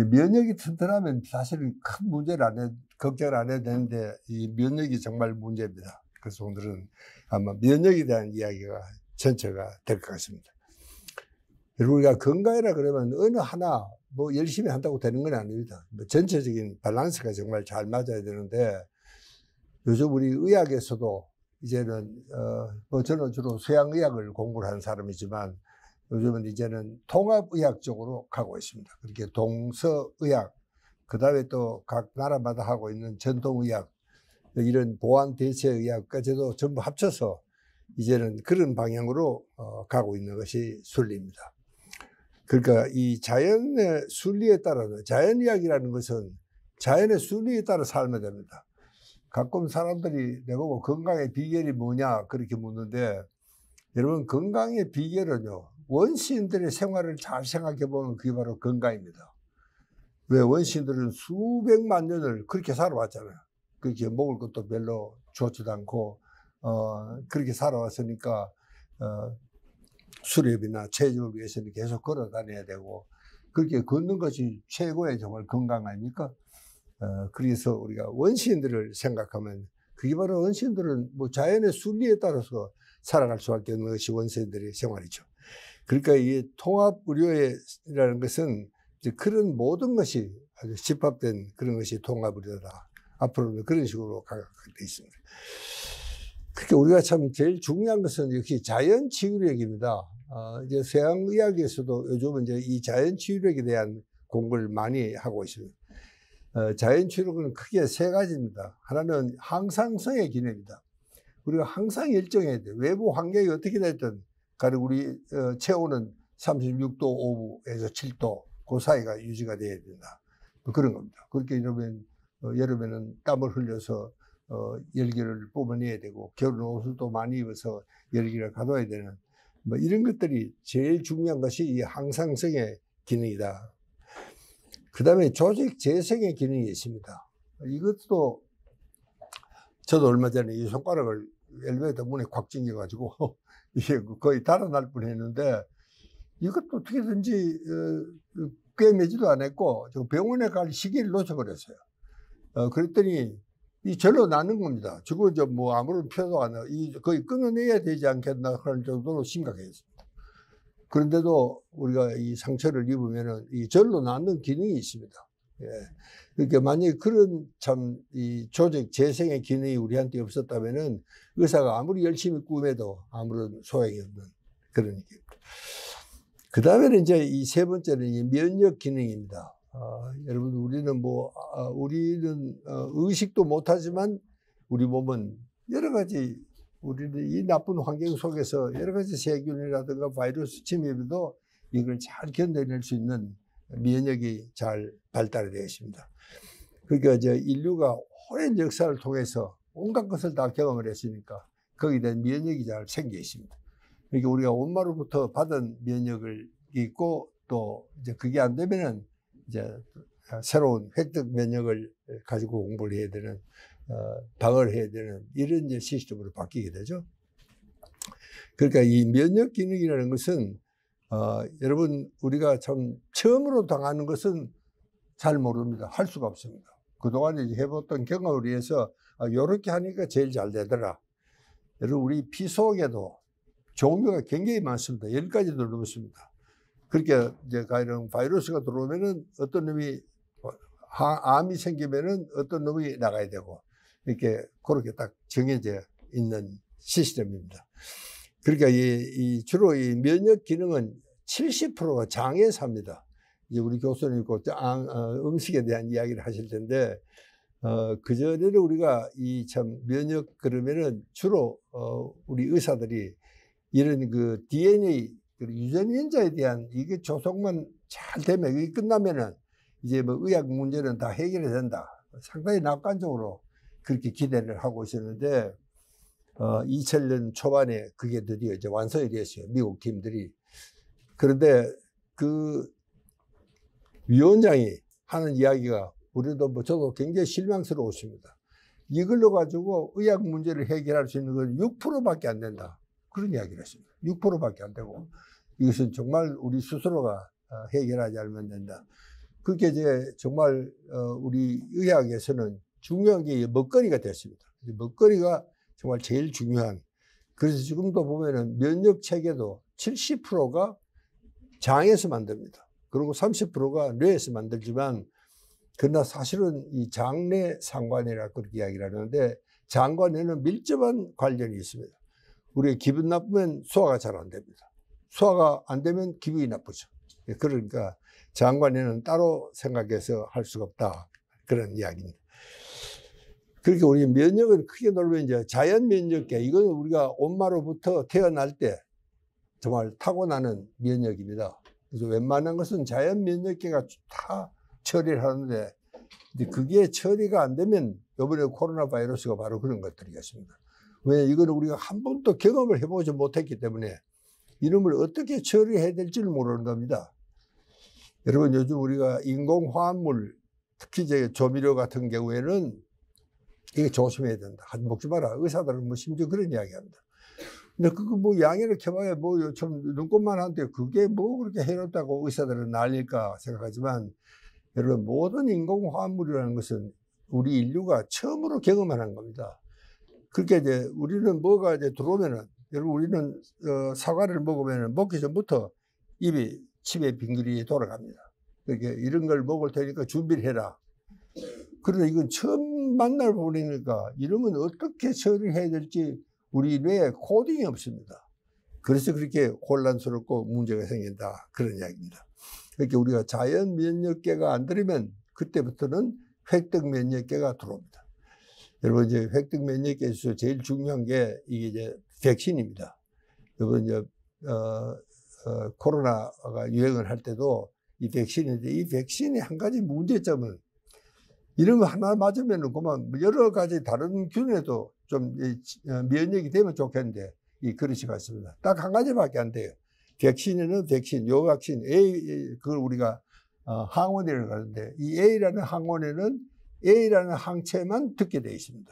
면역이 튼튼하면 사실은 큰 문제를 걱정을 안 해도 되는데, 이 면역이 정말 문제입니다. 그래서 오늘은 아마 면역에 대한 이야기가 전체가 될 것 같습니다. 우리가 건강이라 그러면 어느 하나 뭐 열심히 한다고 되는 건 아닙니다. 전체적인 밸런스가 정말 잘 맞아야 되는데, 요즘 우리 의학에서도 이제는 뭐 저는 주로 서양의학을 공부를 하는 사람이지만 요즘은 이제는 통합의학 쪽으로 가고 있습니다. 그렇게 동서의학, 그 다음에 또 각 나라마다 하고 있는 전통의학, 이런 보완대체의학까지도 전부 합쳐서 이제는 그런 방향으로 가고 있는 것이 순리입니다. 그러니까 이 자연의 순리에 따라서, 자연의학이라는 것은 자연의 순리에 따라 살면 됩니다. 가끔 사람들이 내보고 건강의 비결이 뭐냐 그렇게 묻는데, 여러분 건강의 비결은요, 원시인들의 생활을 잘 생각해 보면 그게 바로 건강입니다. 왜? 원시인들은 수백만 년을 그렇게 살아왔잖아요. 그렇게 먹을 것도 별로 좋지도 않고 그렇게 살아왔으니까 수렵이나 체중을 위해서는 계속 걸어 다녀야 되고, 그렇게 걷는 것이 최고의 정말 건강 아닙니까? 그래서 우리가 원시인들을 생각하면, 그게 바로 원시인들은 뭐 자연의 순리에 따라서 살아갈 수밖에 없는 것이 원시인들의 생활이죠. 그러니까 이 통합의료라는 것은 이제 그런 모든 것이 아주 집합된 그런 것이 통합의료다. 앞으로는 그런 식으로 가게 되어 있습니다. 그러니까 우리가 참 제일 중요한 것은 역시 자연치유력입니다. 이제 서양의학에서도 요즘은 이제 이 자연치유력에 대한 공부를 많이 하고 있습니다. 자연치유력은 크게 세 가지입니다. 하나는 항상성의 기능입니다. 우리가 항상 일정해야 돼요. 외부 환경이 어떻게 됐든 가령 우리 체온은 36도 5부에서 7도 그 사이가 유지가 돼야 된다. 뭐 그런 겁니다. 그렇게 이러면 여름에는 땀을 흘려서 열기를 뿜어내야 되고, 겨울은 옷을 또 많이 입어서 열기를 가둬야 되는, 뭐 이런 것들이 제일 중요한 것이 이 항상성의 기능이다. 그 다음에 조직 재생의 기능이 있습니다. 이것도 저도 얼마 전에 이 손가락을 엘리베이터 문에 콱 찡겨가지고 이게 거의 달아날 뻔했는데, 이것도 어떻게든지 꿰매지도 않았고 병원에 갈 시기를 놓쳐버렸어요. 그랬더니 이 절로 나는 겁니다. 저거 뭐 아무런 표도 안 하고 거의 끊어내야 되지 않겠나 하는 정도로 심각했습니다. 그런데도 우리가 이 상처를 입으면은 이 절로 낫는 기능이 있습니다. 예. 그러니까 만약에 그런 참 이 조직 재생의 기능이 우리한테 없었다면은 의사가 아무리 열심히 꾸며도 아무런 소용이 없는 그런 얘기입니다. 그 다음에는 이제 이 세 번째는 이 면역 기능입니다. 여러분, 우리는 의식도 못하지만 우리 몸은 여러 가지, 우리는 이 나쁜 환경 속에서 여러 가지 세균이라든가 바이러스 침입에도 이걸 잘 견뎌낼 수 있는 면역이 잘 발달이 되어 있습니다. 그러니까 이제 인류가 오랜 역사를 통해서 온갖 것을 다 경험을 했으니까 거기에 대한 면역이 잘 생겨 있습니다. 그러니까 우리가 엄마로부터 받은 면역을 있고, 또 이제 그게 안 되면은 이제 새로운 획득 면역을 가지고 공부를 해야 되는, 방어를 해야 되는 이런 이제 시스템으로 바뀌게 되죠. 그러니까 이 면역 기능이라는 것은 여러분, 우리가 참 처음으로 당하는 것은 잘 모릅니다. 할 수가 없습니다. 그동안 이제 해봤던 경험을 위해서 요렇게 하니까 제일 잘 되더라. 여러분, 우리 피 속에도 종류가 굉장히 많습니다. 10가지도 넘습니다. 그렇게 이제 이런 바이러스가 들어오면은 어떤 놈이 암이 생기면은 어떤 놈이 나가야 되고, 이렇게 그렇게 딱 정해져 있는 시스템입니다. 그러니까 주로 이 면역 기능은 70%가 장에 삽니다. 이제 우리 교수님 음식에 대한 이야기를 하실 텐데, 그전에는 우리가 이 참 면역 그러면은 주로 우리 의사들이 이런 그 DNA 유전인자에 대한 이게 조성만 잘 되면, 이게 끝나면은 이제 뭐 의학 문제는 다 해결이 된다. 상당히 낙관적으로 그렇게 기대를 하고 있었는데, 2000년 초반에 그게 드디어 이제 완성이 됐어요. 미국 팀들이. 그런데 그 위원장이 하는 이야기가 우리도 뭐 저도 굉장히 실망스러웠습니다. 이걸로 가지고 의학 문제를 해결할 수 있는 건 6%밖에 안 된다. 그런 이야기를 했습니다. 6%밖에 안 되고, 이것은 정말 우리 스스로가 해결하지 않으면 된다. 그게 이제 정말 우리 의학에서는 중요한 게 먹거리가 됐습니다. 먹거리가 정말 제일 중요한. 그래서 지금도 보면은 면역 체계도 70%가 장에서 만듭니다. 그리고 30%가 뇌에서 만들지만, 그러나 사실은 이 장내 상관이라고 그렇게 이야기를 하는데, 장과 뇌는 밀접한 관련이 있습니다. 우리가 기분 나쁘면 소화가 잘 안 됩니다. 소화가 안 되면 기분이 나쁘죠. 그러니까 장과 뇌는 따로 생각해서 할 수가 없다. 그런 이야기입니다. 그렇게 우리 면역을 크게 놀면 이제 자연 면역계, 이건 우리가 엄마로부터 태어날 때 정말 타고나는 면역입니다. 그래서 웬만한 것은 자연 면역계가 다 처리를 하는데, 그게 처리가 안 되면 이번에 코로나 바이러스가 바로 그런 것들이겠습니다. 왜? 이거는 우리가 한 번도 경험을 해보지 못했기 때문에 이놈을 어떻게 처리해야 될지를 모르는 겁니다. 여러분, 요즘 우리가 인공화합물, 특히 이제 조미료 같은 경우에는 이게 조심해야 된다. 하지 먹지 마라. 의사들은 뭐 심지어 그런 이야기 합니다. 근데 그거 뭐 양해를 켜봐야 뭐 좀 눈꽃만 한데 그게 뭐 그렇게 해롭다고 의사들은 난릴까 생각하지만, 여러분, 모든 인공화합물이라는 것은 우리 인류가 처음으로 경험하는 겁니다. 그렇게 이제 우리는 뭐가 이제 들어오면은, 여러분, 우리는 사과를 먹으면은 먹기 전부터 침에 빙글이 돌아갑니다. 그렇게 이런 걸 먹을 테니까 준비를 해라. 그런데 이건 처음 만날 보니까 이러면 어떻게 처리해야 될지 우리 뇌에 코딩이 없습니다. 그래서 그렇게 혼란스럽고 문제가 생긴다. 그런 이야기입니다. 그러니까 우리가 자연 면역계가 안 들으면 그때부터는 획득 면역계가 들어옵니다. 여러분, 이제 획득 면역계에서 제일 중요한 게 이게 이제 백신입니다. 여러분, 이제 코로나가 유행을 할 때도 이 백신인데, 이 백신의 한 가지 문제점은 이런 거 하나 맞으면은 그만 여러 가지 다른 균에도 좀 면역이 되면 좋겠는데, 이 그릇이 같습니다. 딱 한 가지밖에 안 돼요. 백신에는 백신, 요 백신 A, 그걸 우리가 항원이라고 하는데, 이 A라는 항원에는 A라는 항체만 듣게 되어 있습니다.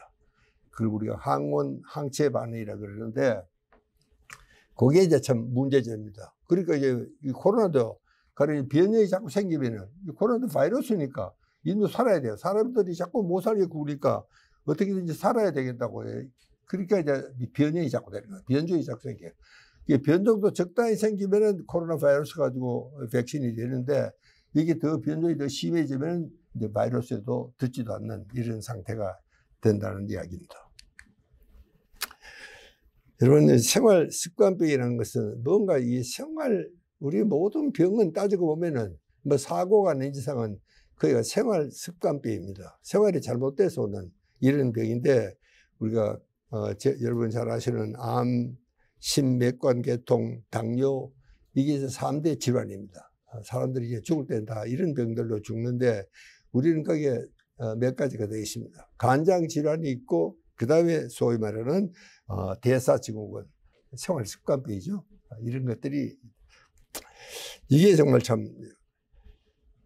그걸 우리가 항원, 항체 반응이라고 그러는데, 그게 이제 참 문제점입니다. 그러니까 이제 이 코로나도 가령 변형이 자꾸 생기면은, 이 코로나도 바이러스니까 인도 살아야 돼요. 사람들이 자꾸 못 살겠고 그러니까 어떻게든지 살아야 되겠다고 해요. 그러니까 이제 변형이 자꾸 되는 거예요. 변종이 자꾸 생겨요. 이게 변종도 적당히 생기면은 코로나 바이러스 가지고 백신이 되는데, 이게 더 변종이 더 심해지면 이제 바이러스에도 듣지도 않는 이런 상태가 된다는 이야기입니다. 여러분, 생활 습관병이라는 것은 뭔가 이 우리 모든 병은 따지고 보면은 뭐 사고가 낸 이상은 거기가 생활 습관병입니다. 생활이 잘못돼서 오는 이런 병인데, 우리가 여러분 잘 아시는 암, 심맥관계통, 당뇨, 이게 3대 질환입니다. 사람들이 이제 죽을 때는 다 이런 병들로 죽는데, 우리는 거기에 몇 가지가 되어 있습니다. 간장 질환이 있고, 그 다음에 소위 말하는 대사증후군, 생활 습관병이죠. 이런 것들이, 이게 정말 참,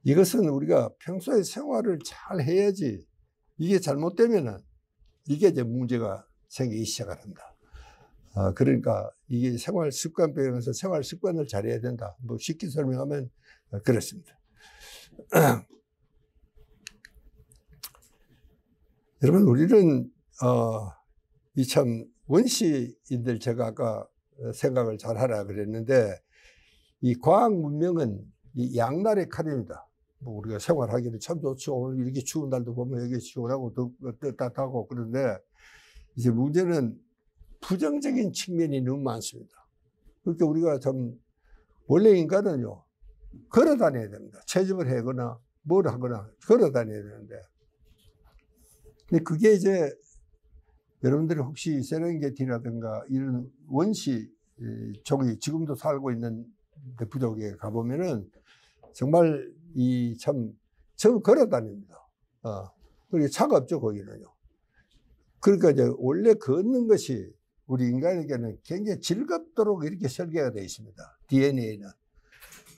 이것은 우리가 평소에 생활을 잘 해야지, 이게 잘못되면은 이게 이제 문제가 생기기 시작합니다. 그러니까 이게 생활 습관병에서 생활 습관을 잘해야 된다. 뭐 쉽게 설명하면 그렇습니다. 여러분, 우리는 이 참 원시인들, 제가 아까 생각을 잘 하라 그랬는데, 이 과학 문명은 이 양날의 칼입니다. 뭐 우리가 생활하기는 참 좋죠. 오늘 이렇게 추운 날도 보면 여기 시원하고 따뜻하고 그런데, 이제 문제는 부정적인 측면이 너무 많습니다. 그러니까 우리가 참, 원래 인간은요, 걸어 다녀야 됩니다. 채집을 하거나 뭘 하거나 걸어 다녀야 되는데, 근데 그게 이제 여러분들이 혹시 세렝게티라든가 이런 원시 종이 지금도 살고 있는 부족에 가보면은 정말 이 참 저 걸어 다닙니다. 그리고 차가 없죠, 거기는요. 그러니까 이제 원래 걷는 것이 우리 인간에게는 굉장히 즐겁도록 이렇게 설계가 되어 있습니다. DNA는.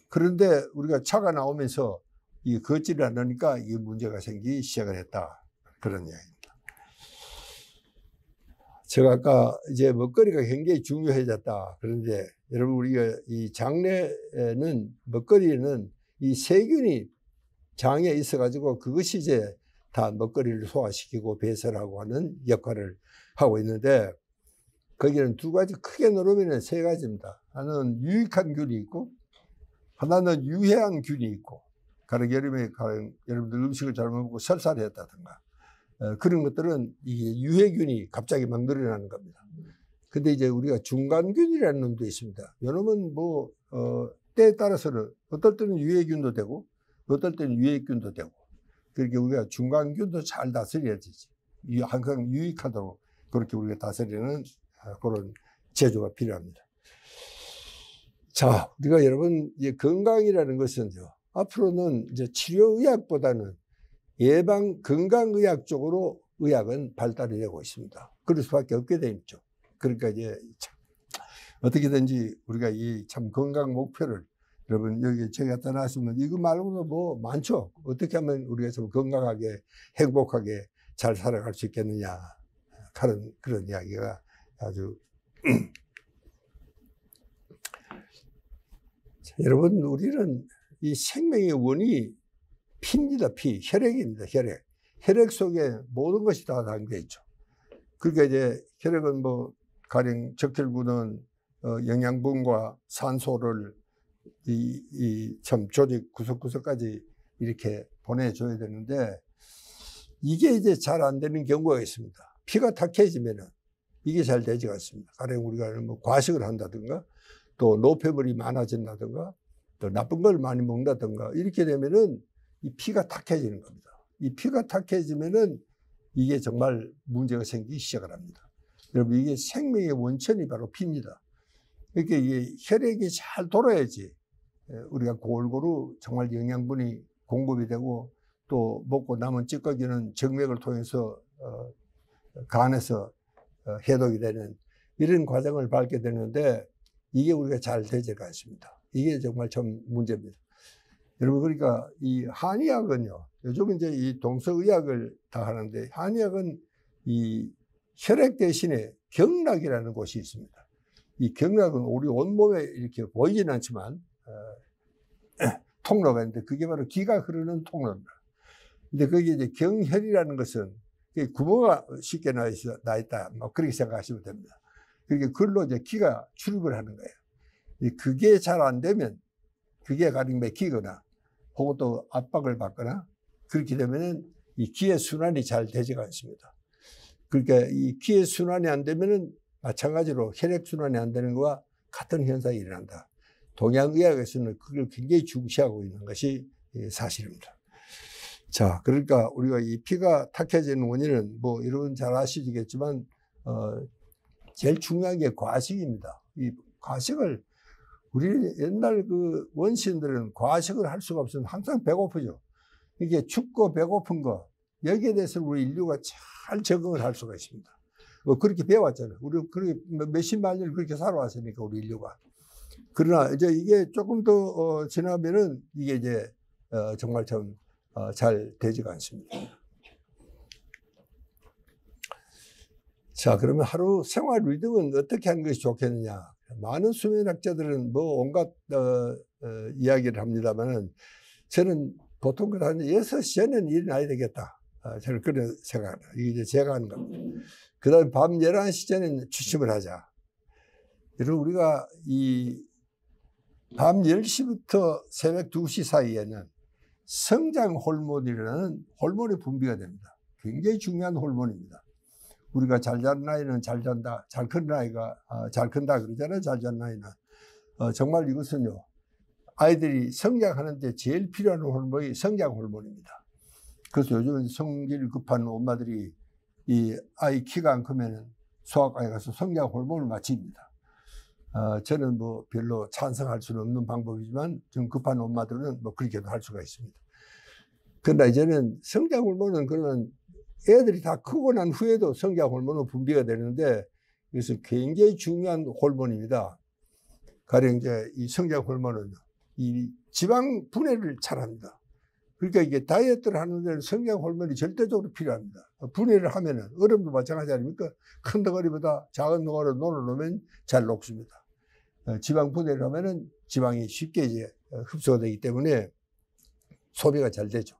그런데 우리가 차가 나오면서 이 걷지를 않으니까 이 문제가 생기기 시작을 했다. 그런 이야기입니다. 제가 아까 이제 먹거리가 굉장히 중요해졌다. 그런데 여러분, 우리가 이 장내에는, 먹거리에는 이 세균이 장에 있어가지고 그것이 이제 다 먹거리를 소화시키고 배설하고 하는 역할을 하고 있는데, 거기는 두 가지 크게 나누면 세 가지입니다. 하나는 유익한 균이 있고, 하나는 유해한 균이 있고, 가령 여름에 여러분들 음식을 잘못 먹고 설사를 했다든가, 그런 것들은 이게 유해균이 갑자기 막 늘어나는 겁니다. 근데 이제 우리가 중간균이라는 놈도 있습니다. 요놈은 때에 따라서는 어떨 때는 유해균도 되고, 어떨 때는 유해균도 되고, 그렇게 우리가 중간균도 잘 다스려야 되지. 항상 유익하도록 그렇게 우리가 다스리는 그런 제조가 필요합니다. 자, 우리가 여러분, 이제 건강이라는 것은요, 앞으로는 이제 치료의학보다는 건강의학 쪽으로 의학은 발달이 되고 있습니다. 그럴 수밖에 없게 돼 있죠. 그러니까 이제 어떻게든지 우리가 이 참 건강 목표를, 여러분 여기 제가 떠나시면 이거 말고도 뭐 많죠. 어떻게 하면 우리가 좀 건강하게 행복하게 잘 살아갈 수 있겠느냐, 그런 이야기가 아주 자, 여러분, 우리는 이 생명의 원이 피입니다. 혈액입니다. 혈액 속에 모든 것이 다 담겨 있죠. 그러니까 이제 혈액은 뭐 가령 적혈구는 영양분과 산소를 참 조직 구석구석까지 이렇게 보내줘야 되는데, 이게 이제 잘 안 되는 경우가 있습니다. 피가 탁해지면은 이게 잘 되지가 않습니다. 가령 우리가 뭐 과식을 한다든가, 또 노폐물이 많아진다든가, 또 나쁜 걸 많이 먹는다든가, 이렇게 되면은 이 피가 탁해지는 겁니다. 이 피가 탁해지면은 이게 정말 문제가 생기기 시작을 합니다. 여러분, 이게 생명의 원천이 바로 피입니다. 그러니까 이게 혈액이 잘 돌아야지 우리가 골고루 정말 영양분이 공급이 되고, 또 먹고 남은 찌꺼기는 정맥을 통해서 간에서 해독이 되는 이런 과정을 밟게 되는데, 이게 우리가 잘 되지가 않습니다. 이게 정말 참 문제입니다. 여러분, 그러니까 이 한의학은요, 요즘 이제 이 동서의학을 다 하는데, 한의학은 이 혈액 대신에 경락이라는 곳이 있습니다. 이 경락은 우리 온몸에 이렇게 보이지는 않지만 통로가 있는데, 그게 바로 기가 흐르는 통로입니다. 근데 거기에 이제 경혈이라는 것은 구멍이 쉽게 나 있다, 뭐 그렇게 생각하시면 됩니다. 그러니까 그걸로 이제 기가 출입을 하는 거예요. 그게 잘 안 되면, 그게 가령 막히거나 혹은 또 압박을 받거나 그렇게 되면은 이 기의 순환이 잘 되지가 않습니다. 그러니까 이 기의 순환이 안 되면은 마찬가지로 혈액 순환이 안 되는 것과 같은 현상이 일어난다. 동양의학에서는 그걸 굉장히 중시하고 있는 것이 사실입니다. 자, 그러니까 우리가 이 피가 탁해지는 원인은 뭐 여러분 잘 아시겠지만 제일 중요한 게 과식입니다. 이 과식을, 우리 옛날 그 원시인들은 과식을 할 수가 없으면 항상 배고프죠. 이게 춥고 배고픈 거, 여기에 대해서 우리 인류가 잘 적응을 할 수가 있습니다. 뭐 그렇게 배웠잖아요. 우리 그렇게 몇십만 년을 그렇게 살아왔으니까, 우리 인류가. 그러나 이제 이게 조금 더 지나면은 이게 이제 정말 좀 잘 되지가 않습니다. 자, 그러면 하루 생활 리듬은 어떻게 하는 것이 좋겠느냐? 많은 수면학자들은 뭐 온갖 이야기를 합니다만은, 저는 보통 한 6시 전에는 일어나야 되겠다. 저는 그런 생각합니다. 이게 이제 제가 하는 겁니다. 그 다음에 밤 11시 전에는 취침을 하자. 여러분, 우리가 이 밤 10시부터 새벽 2시 사이에는 성장 호르몬이라는 호르몬이 분비가 됩니다. 굉장히 중요한 호르몬입니다. 우리가 잘 자는 나이는 잘 잔다, 잘 큰 나이가 잘 큰다 그러잖아요. 잘 자는 나이는. 정말 이것은요, 아이들이 성장하는데 제일 필요한 호르몬이 성장 호르몬입니다. 그래서 요즘은 성질 급한 엄마들이 이 아이 키가 안 크면은 소아과에 가서 성장 호르몬을 맞춥니다. 저는 뭐 별로 찬성할 수는 없는 방법이지만, 좀 급한 엄마들은 뭐 그렇게도 할 수가 있습니다. 그러나 이제는 성장 호르몬은 그러면 애들이 다 크고 난 후에도 성장 호르몬은 분비가 되는데, 이것은 굉장히 중요한 호르몬입니다. 가령 이제 이 성장 호르몬은 이 지방 분해를 잘합니다. 그러니까 이게 다이어트를 하는 데는 성장 호르몬이 절대적으로 필요합니다. 분해를 하면은, 얼음도 마찬가지 아닙니까? 큰 덩어리보다 작은 덩어리로 놓으면 잘 녹습니다. 지방 분해를 하면은 지방이 쉽게 이제 흡수가 되기 때문에, 소비가 잘 되죠.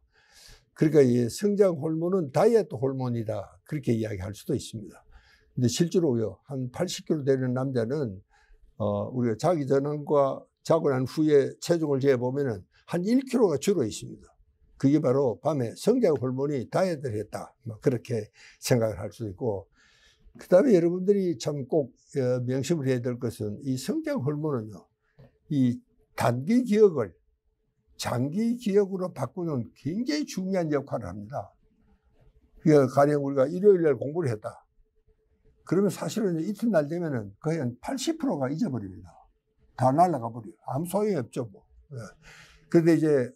그러니까 이 성장 호르몬은 다이어트 호르몬이다. 그렇게 이야기할 수도 있습니다. 근데 실제로요, 한 80kg 되는 남자는, 우리가 자기 전과 자고 난 후에 체중을 재보면은 한 1kg가 줄어 있습니다. 그게 바로 밤에 성장 호르몬이 다이어트를 했다. 그렇게 생각을 할 수도 있고, 그 다음에 여러분들이 참 꼭 명심을 해야 될 것은 이 성장 호르몬은요, 이 단기 기억을 장기 기억으로 바꾸는 굉장히 중요한 역할을 합니다. 그러니까 가령 우리가 일요일날 공부를 했다. 그러면 사실은 이튿날 되면은 거의 한 80%가 잊어버립니다. 다 날아가 버려요. 아무 소용이 없죠, 뭐. 그런데 이제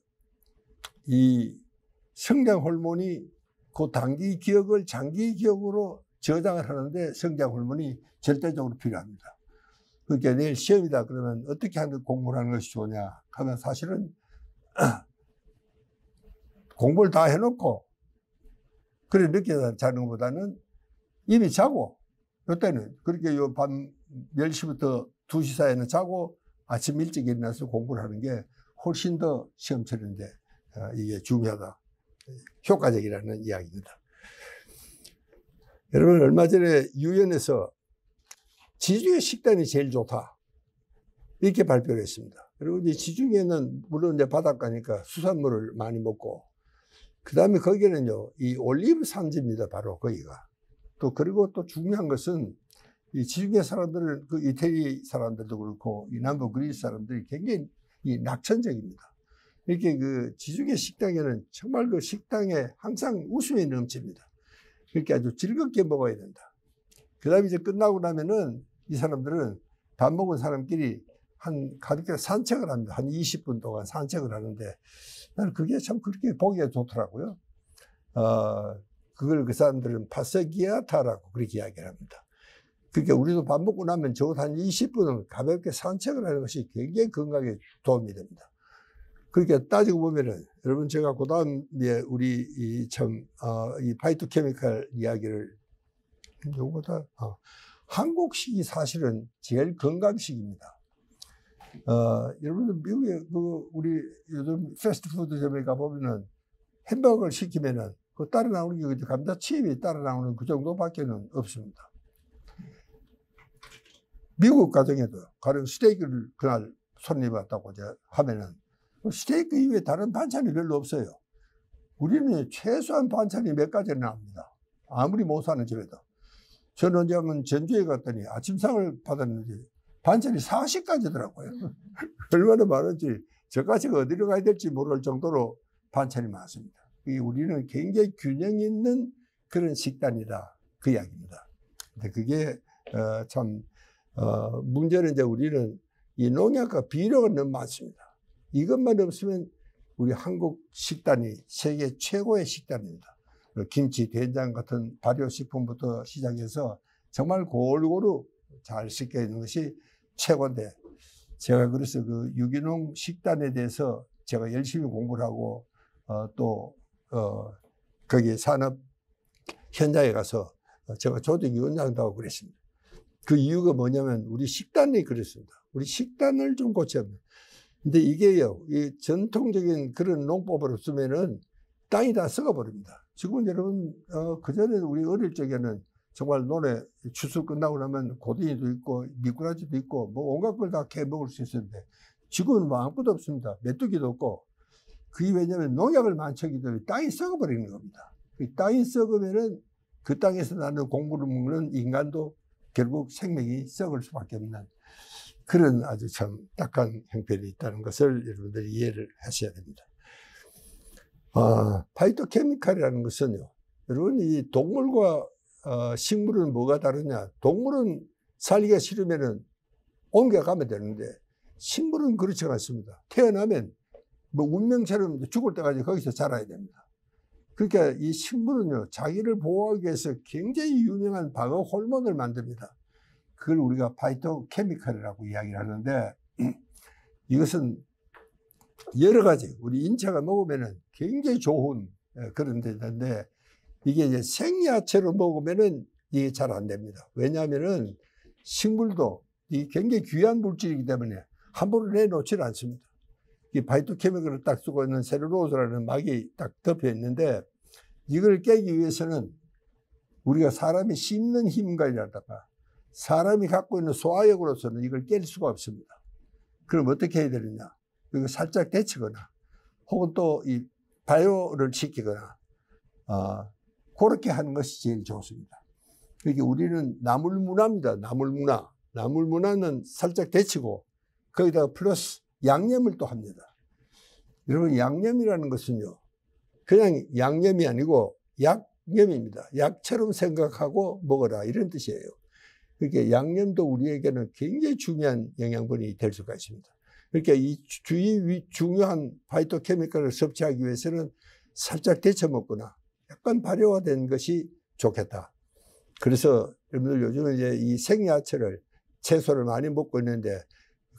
이 성장 호르몬이 그 단기 기억을 장기 기억으로 저장을 하는데 성장 호르몬이 절대적으로 필요합니다. 그러니까 내일 시험이다 그러면 어떻게 하는 공부를 하는 것이 좋냐 하면 사실은 공부를 다 해놓고 그래 늦게 자는 것보다는 이미 자고 이때는 그렇게 요 밤 10시부터 2시 사이에는 자고 아침 일찍 일어나서 공부를 하는 게 훨씬 더 시험 치는데 이게 중요하다. 효과적이라는 이야기입니다. 여러분 얼마 전에 유엔에서 지중해 식단이 제일 좋다. 이렇게 발표를 했습니다. 그리고 이제 지중해는 물론 이제 바닷가니까 수산물을 많이 먹고 그 다음에 거기는요, 이 올리브 산지입니다. 바로 거기가. 또 그리고 또 중요한 것은 이 지중해 사람들은 그 이태리 사람들도 그렇고 이 남부 그리스 사람들이 굉장히 이 낙천적입니다. 이렇게 그 지중해 식당에는 정말 그 식당에 항상 웃음이 넘칩니다. 그렇게 아주 즐겁게 먹어야 된다. 그 다음에 이제 끝나고 나면은 이 사람들은 밥 먹은 사람끼리 가볍게 산책을 합니다. 한 20분 동안 산책을 하는데 나는 그게 참 그렇게 보기가 좋더라고요. 그걸 그 사람들은 파세기아타라고 그렇게 이야기를 합니다. 그러니까 우리도 밥 먹고 나면 적어도 한 20분은 가볍게 산책을 하는 것이 굉장히 건강에 도움이 됩니다. 그렇게 따지고 보면은 여러분 제가 그 다음에 우리 이 파이토케미칼 이야기를 요거보다 한국식이 사실은 제일 건강식입니다. 여러분들 미국에 우리 요즘 패스트푸드점에 가보면은 햄버거를 시키면은 그 따라 나오는 게 감자칩이 따라 나오는 그 정도밖에는 없습니다. 미국 가정에도 가령 스테이크를 그날 손님이 왔다고 하면은 스테이크 이외에 다른 반찬이 별로 없어요. 우리는 최소한 반찬이 몇 가지는 나옵니다. 아무리 못 사는 집에도. 저는 언제 한번 전주에 갔더니 아침상을 받았는데 반찬이 40가지더라고요. 얼마나 많은지 저까지 어디로 가야 될지 모를 정도로 반찬이 많습니다. 우리는 굉장히 균형 있는 그런 식단이다. 그 이야기입니다. 근데 그게 문제는 이제 우리는 이 농약과 비료가 너무 많습니다. 이것만 없으면 우리 한국 식단이 세계 최고의 식단입니다. 김치, 된장 같은 발효식품부터 시작해서 정말 골고루 잘 씻겨 있는 것이 최고인데 제가 그래서 그 유기농 식단에 대해서 제가 열심히 공부를 하고 거기 산업 현장에 가서 제가 조직위원장도 하고 그랬습니다. 그 이유가 뭐냐면 우리 식단이 그랬습니다. 우리 식단을 좀 고쳐야 합니다. 근데 이게요, 이 전통적인 그런 농법을 없으면은 땅이 다 썩어버립니다. 지금 여러분, 그전에 우리 어릴 적에는 정말 논에 추수 끝나고 나면 고등이도 있고, 미꾸라지도 있고, 뭐 온갖 걸 다 캐 먹을 수 있었는데, 지금은 뭐 아무것도 없습니다. 메뚜기도 없고, 그게 왜냐면 농약을 많이 쳐기 때문에 땅이 썩어버리는 겁니다. 땅이 썩으면은 그 땅에서 나는 공부를 먹는 인간도 결국 생명이 썩을 수밖에 없는 그런 아주 참 딱한 형편이 있다는 것을 여러분들이 이해를 하셔야 됩니다. 파이토케미칼이라는 것은요, 여러분 이 동물과 식물은 뭐가 다르냐? 동물은 살기가 싫으면은 옮겨가면 되는데 식물은 그렇지 않습니다. 태어나면 뭐 운명처럼 죽을 때까지 거기서 자라야 됩니다. 그러니까 이 식물은요, 자기를 보호하기 위해서 굉장히 유명한 방어 호르몬을 만듭니다. 그걸 우리가 파이토케미칼이라고 이야기를 하는데 이것은 여러 가지 우리 인체가 먹으면은 굉장히 좋은 그런 데인데 이게 이제 생야채로 먹으면은 이게 잘 안 됩니다. 왜냐하면은 식물도 이 굉장히 귀한 물질이기 때문에 함부로 내놓지를 않습니다. 이 파이토케미컬을 딱 쓰고 있는 셀룰로즈라는 막이 딱 덮여 있는데 이걸 깨기 위해서는 우리가 사람이 씹는 힘과라다가 사람이 갖고 있는 소화력으로서는 이걸 깰 수가 없습니다. 그럼 어떻게 해야 되느냐? 이거 살짝 데치거나 혹은 또 이 발효를 시키거나 그렇게 하는 것이 제일 좋습니다. 그러니까 우리는 나물문화입니다. 나물문화. 나물문화는 살짝 데치고 거기다가 플러스 양념을 또 합니다. 여러분 양념이라는 것은요. 그냥 양념이 아니고 약념입니다. 약처럼 생각하고 먹어라 이런 뜻이에요. 그러니까 양념도 우리에게는 굉장히 중요한 영양분이 될 수가 있습니다. 그러니까 이 중요한 파이토케미컬을 섭취하기 위해서는 살짝 데쳐 먹거나 약간 발효화된 것이 좋겠다. 그래서 여러분들 요즘은 이제 이 생야채를 채소를 많이 먹고 있는데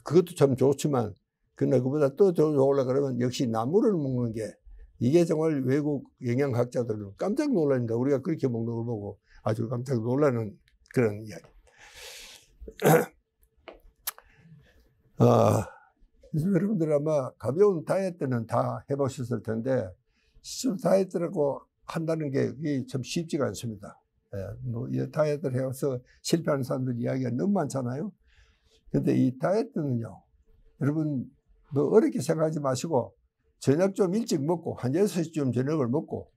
그것도 참 좋지만 그러나 그보다 또 좋으려 그러면 역시 나물을 먹는 게 이게 정말 외국 영양학자들은 깜짝 놀랍니다. 우리가 그렇게 먹는 걸 보고 아주 깜짝 놀라는 그런 이야기. 그래서 여러분들 아마 가벼운 다이어트는 다 해보셨을 텐데 실제로 다이어트라고 한다는 게 그게 참 쉽지가 않습니다. 뭐 이 다이어트를 해서 실패하는 사람들 이야기가 너무 많잖아요. 근데 이 다이어트는요, 여러분 뭐 어렵게 생각하지 마시고 저녁 좀 일찍 먹고 한 6시쯤 저녁을 먹고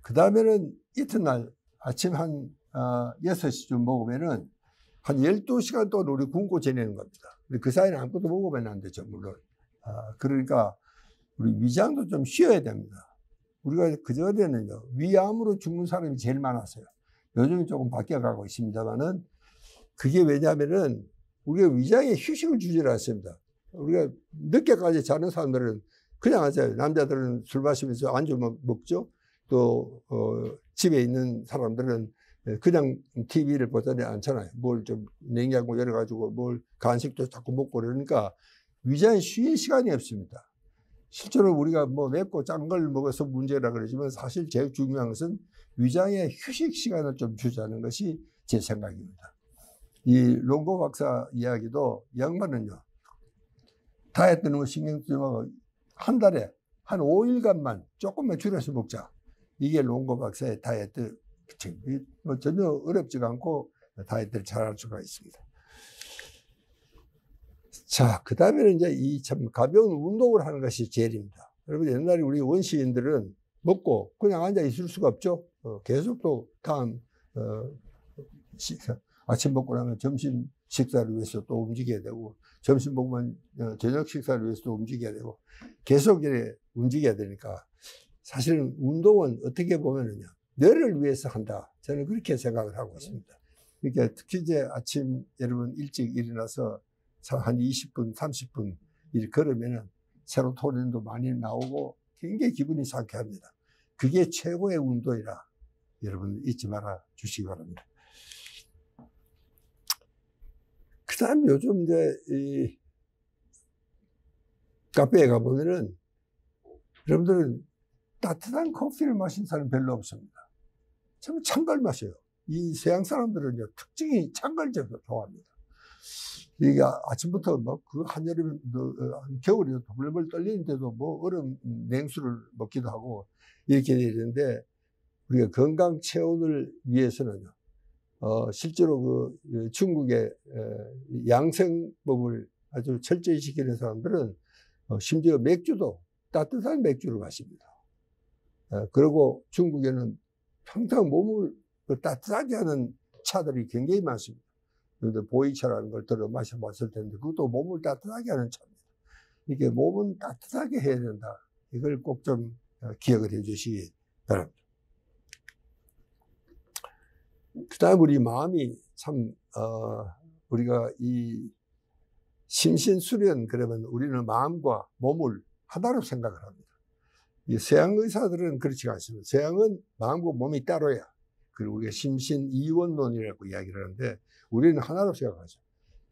그 다음에는 이튿날 아침 한 6시쯤 먹으면은 한 12시간 동안 우리 굶고 지내는 겁니다. 그 사이는 아무것도 먹으면 안 되죠, 물론. 그러니까 우리 위장도 좀 쉬어야 됩니다. 우리가 그전에는요, 위암으로 죽는 사람이 제일 많았어요. 요즘은 조금 바뀌어가고 있습니다만은 그게 왜냐면은 우리가 위장에 휴식을 주지 않습니다. 우리가 늦게까지 자는 사람들은 그냥 하잖아요. 남자들은 술 마시면서 안주 먹죠. 또 집에 있는 사람들은 그냥 TV를 보지 않잖아요. 뭘 좀 냉장고 열어가지고 뭘 간식도 자꾸 먹고 그러니까 위장에 쉴 시간이 없습니다. 실제로 우리가 뭐 맵고 짠 걸 먹어서 문제라 그러지만 사실 제일 중요한 것은 위장에 휴식 시간을 좀 주자는 것이 제 생각입니다. 이 롱고 박사 이야기도 양반은요, 다이어트는 뭐 신경 쓰지 말고 한 달에 한 5일간만 조금만 줄여서 먹자. 이게 롱고 박사의 다이어트 뭐 전혀 어렵지가 않고 다이어트를 잘할 수가 있습니다. 자, 그 다음에는 이제 이 참 가벼운 운동을 하는 것이 제일입니다. 여러분 옛날에 우리 원시인들은 먹고 그냥 앉아 있을 수가 없죠. 계속 또 다음 아침 먹고 나면 점심 식사를 위해서 또 움직여야 되고 점심 먹으면 저녁 식사를 위해서 또 움직여야 되고 계속 이렇게 움직여야 되니까 사실은 운동은 어떻게 보면은요, 뇌를 위해서 한다. 저는 그렇게 생각을 하고 있습니다. 그러니까 특히 이제 아침 여러분 일찍 일어나서 한 20분, 30분 이렇게 걸으면은 세로토닌도 많이 나오고 굉장히 기분이 상쾌합니다. 그게 최고의 운동이라 여러분 잊지 말아 주시기 바랍니다. 그 다음 요즘 이제 이 카페에 가보면은 여러분들은 따뜻한 커피를 마신 사람 별로 없습니다. 전부 찬 걸 마셔요. 이 서양 사람들은요, 특징이 찬 걸 좋아합니다. 이게 아침부터 막 그 한여름, 겨울에 벌벌 떨리는데도 뭐 얼음 냉수를 먹기도 하고 이렇게 되는데 우리가 건강 체온을 위해서는요, 실제로 그 중국의 양생법을 아주 철저히 지키는 사람들은 심지어 맥주도 따뜻한 맥주를 마십니다. 그리고 중국에는 항상 몸을 따뜻하게 하는 차들이 굉장히 많습니다. 그런데 보이차라는 걸 들어 마셔봤을 텐데 그것도 몸을 따뜻하게 하는 차입니다. 이게 몸은 따뜻하게 해야 된다. 이걸 꼭 좀 기억을 해 주시기 바랍니다. 그 다음 우리 마음이 참 우리가 이 심신수련 그러면 우리는 마음과 몸을 하나로 생각을 합니다. 이 서양 의사들은 그렇지가 않습니다. 서양은 마음과 몸이 따로야. 그리고 우리가 심신이원론이라고 이야기를 하는데 우리는 하나로 생각하죠.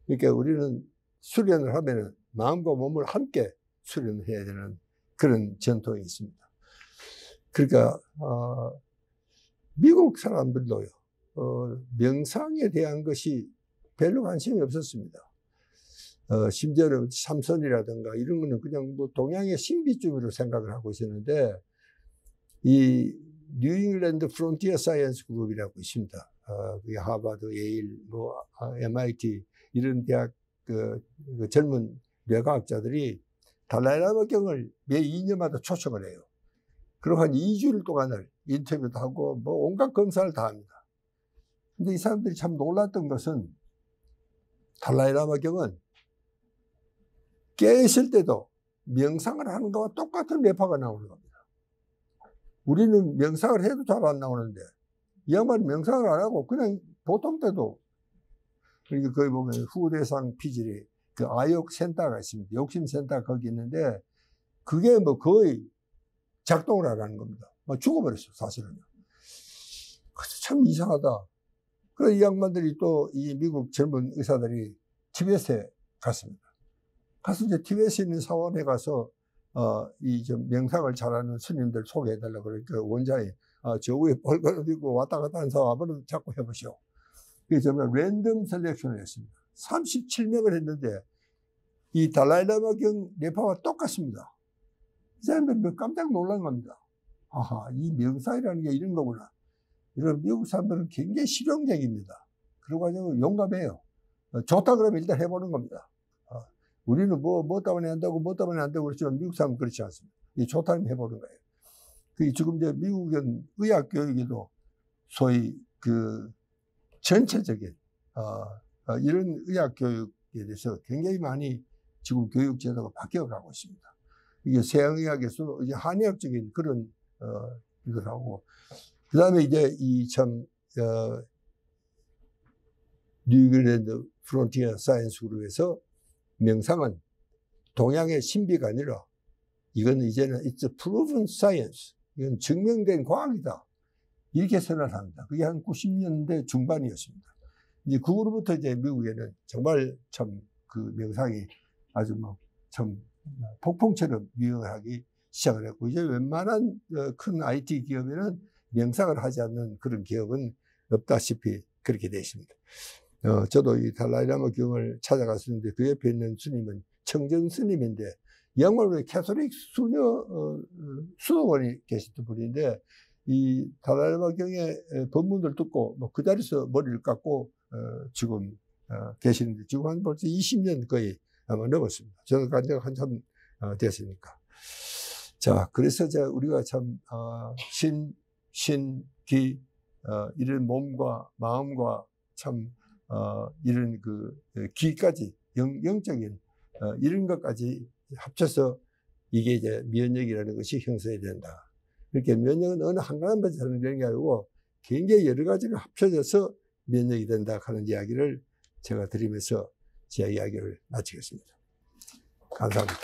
그러니까 우리는 수련을 하면은 마음과 몸을 함께 수련을 해야 되는 그런 전통이 있습니다. 그러니까 미국 사람들도요, 명상에 대한 것이 별로 관심이 없었습니다. 심지어는 삼선이라든가 이런 거는 그냥 뭐 동양의 신비주의로 생각을 하고 있었는데, 이 뉴잉글랜드 프론티어 사이언스 그룹이라고 있습니다. 그게 하버드, 예일, 뭐 MIT 이런 대학 그 젊은 뇌과학자들이 달라이라마 경을 매 2년마다 초청을 해요. 그리고 한 2주일 동안을 인터뷰도 하고 뭐 온갖 검사를 다 합니다. 근데 이 사람들이 참 놀랐던 것은 달라이라마 경은 깨 있을 때도 명상을 하는 것과 똑같은 뇌파가 나오는 겁니다. 우리는 명상을 해도 잘 안 나오는데 이 양반은 명상을 안 하고 그냥 보통 때도, 그러니까 거기 보면 후대상 피질이 그 아욕 센터가 있습니다. 욕심 센터 거기 있는데 그게 뭐 거의 작동을 안 하는 겁니다. 죽어버렸어요, 사실은. 그래서 참 이상하다. 그래서 이 양반들이 또 이 미국 젊은 의사들이 티베트에 갔습니다. 가서 이제 티베트에 있는 사원에 가서 이 좀 명상을 잘하는 스님들 소개해달라고 그러니까 원장이 저 위에 벌거벗 입고 왔다 갔다 하는 사람 한번 자꾸 해보시오. 그래서 정말 랜덤 셀렉션을 했습니다. 37명을 했는데 이 달라이라마 경 뇌파와 똑같습니다. 이 사람들은 깜짝 놀란 겁니다. 아하, 이 명상이라는 게 이런 거구나. 이런 미국 사람들은 굉장히 실용적입니다. 그러고 가지고 용감해요. 좋다 그러면 일단 해보는 겁니다. 우리는 뭐 때문에 안 되고 뭐 때문에 안 되고 그렇지만 미국 사람은 그렇지 않습니다. 이 좋다면 해보는 거예요. 그 지금 이제 미국은 의학 교육에도 소위 그 전체적인 이런 의학 교육에 대해서 굉장히 많이 지금 교육 제도가 바뀌어가고 있습니다. 이게 서양의학에서도 이제 한의학적인 그런 이걸 하고, 그 다음에 이제 이 참 뉴잉글랜드 프론티어 사이언스 그룹에서 명상은 동양의 신비가 아니라 이건 이제는 it's a proven science, 이건 증명된 과학이다, 이렇게 선언을 합니다. 그게 한 90년대 중반이었습니다. 이제 그 후로부터 이제 미국에는 정말 참 그 명상이 아주 막 참 폭풍처럼 유행을 하기 시작을 했고, 이제 웬만한 큰 IT 기업에는 명상을 하지 않는 그런 기업은 없다시피 그렇게 되어 있습니다. 저도 이 달라이라마 경을 찾아갔었는데 그 옆에 있는 스님은 청전 스님인데 이 양반은 캐톨릭 수도원이 계시던 분인데 이 달라이라마 경의 법문들 듣고 뭐 그 자리에서 머리를 깎고 지금 계시는데 지금 한 벌써 20년 거의 아마 넘었습니다. 저는 간 지가 한참 됐으니까. 자, 그래서 우리가 참 기 이런 몸과 마음과 참 이런 그 기까지 영적인 이런 것까지 합쳐서 이게 이제 면역이라는 것이 형성이 된다. 이렇게 면역은 어느 한 가지만 되는 게 아니고 굉장히 여러 가지가 합쳐져서 면역이 된다 하는 이야기를 제가 드리면서 제 이야기를 마치겠습니다. 감사합니다.